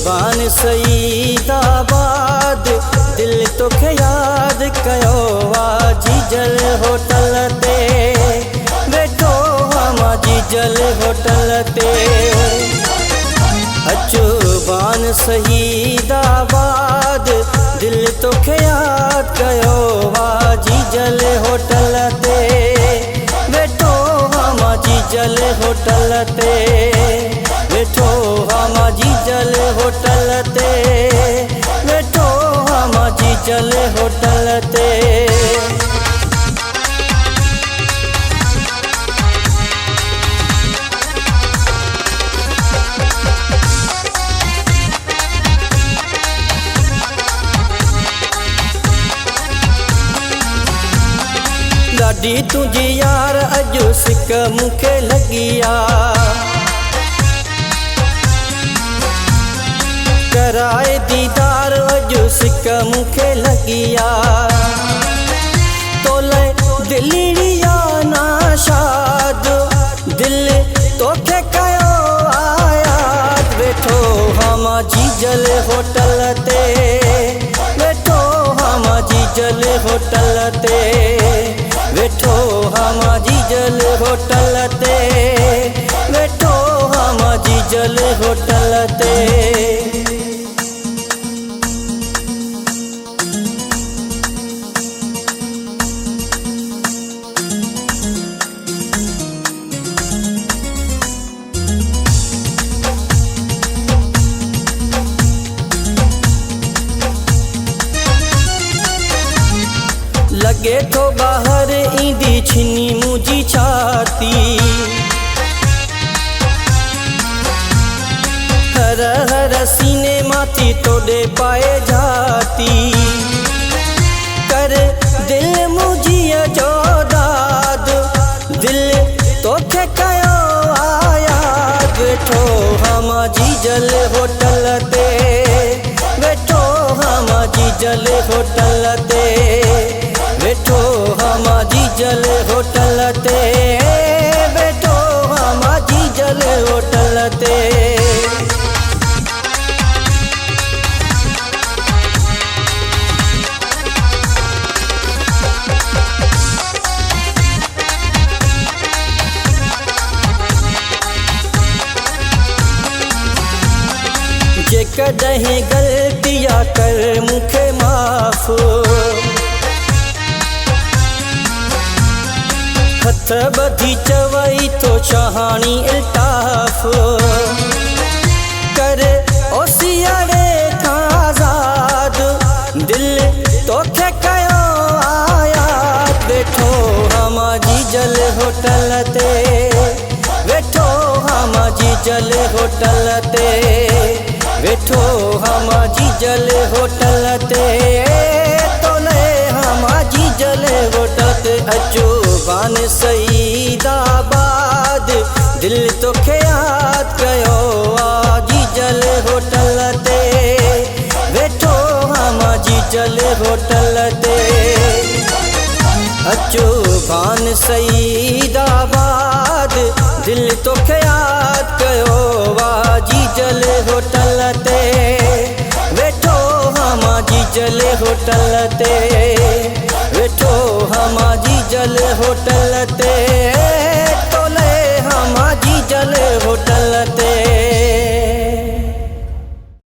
बान सईदाबाद दिल तोखे याद कयो वाजी जल होटल ते वेठो हमा जी जल होटल ते अचो बान सईदाबाद दिल तोखे याद कयो वाजी जल होटल ते वेठो हमा जी जल होटल ते वेठो हमा जी जल होटल ते वेठो हमा जी जल होटल ते ॾाढी तुझी यार अॼु सिक मूंखे लॻी कराए दीदार अॼु सिक मूंखे लॻी तोले दिलिया नाशाद दिल तोखे कयो आयाद वेठो हमा जी जल होटल ते वेठो हमा जी जल होटल ते वेठो हमा जी जल होटल ते वेठो हमा जी जल होटल ते लगे तो बाहर ईंदी छिनी मुझी छाती हर हर सीने माथी तोड़े पाए जाती कर दिल मुझी जो दाद दिल तोखे कयो आयाद वेठो हमा जी जल होटल ते वेठो हमा जी जल होटल ते वेठो हमा जी जल होटल ते वेठो हमा जी जल होटल ते जेकॾहिं ग़लतिया कर मूंखे माफ़ हथ ॿधी चवई तो चाहाणी इल्ताफ़ कर ओ सियारे खां आज़ाद दिल तोखे कयो आयाद वेठो हमा जी जल होटल ते वेठो हमा जी जल होटल ते वेठो हमा जी जल होटल ते तोले हमा जी जल होटल ते अचो बान सईदाबाद दिल तोखे याद कयो आजी जल होटल ते वेठो हमा जी जल होटल ते अचो बान सईदाबाद दिल तोखे याद कयो आजी जल होटल ते वेठो हमा जी जल होटल ते वेठो हमा जी जल होटल ते